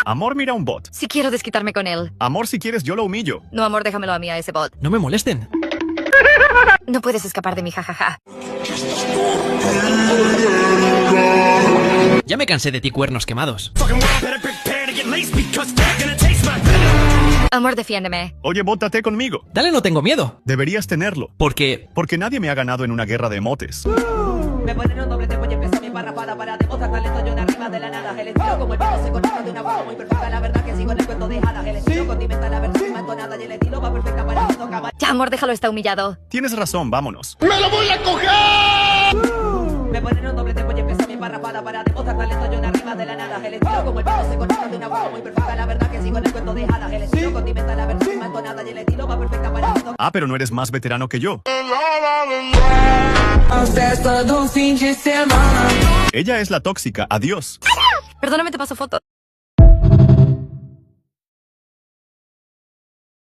Amor, mira un bot. Si quiero desquitarme con él. Amor, si quieres yo lo humillo. No, amor, déjamelo a mí, a ese bot. No me molesten. No puedes escapar de mi jajaja. Ya me cansé de ti, cuernos quemados. Amor, defiéndeme. Oye, bótate conmigo. Dale, no tengo miedo. Deberías tenerlo. Porque... Porque nadie me ha ganado en una guerra de emotes. Me ponen un doble tempo y empezó mi barra para demostrar talento yo de arriba de la nada. El estilo como el pelo se conecta de una forma muy perfecta. La verdad que sigo en el cuento de Hada. El estilo condimenta la versión más entonada y el estilo va perfecta para que toca. Ya, amor, déjalo, está humillado. Tienes razón, vámonos. Me ponen un doble tempo y empezó mi barra para demostrar talento yo de arriba de la nada. El estilo como el pelo se conecta de una forma muy perfecta. La verdad que sigo en el cuento de Hada. El estilo condimenta la versión más entonada y el estilo va perfecta para que toca. Ah, pero no eres más veterano que yo. Ella es la tóxica, adiós. Perdóname, te paso foto.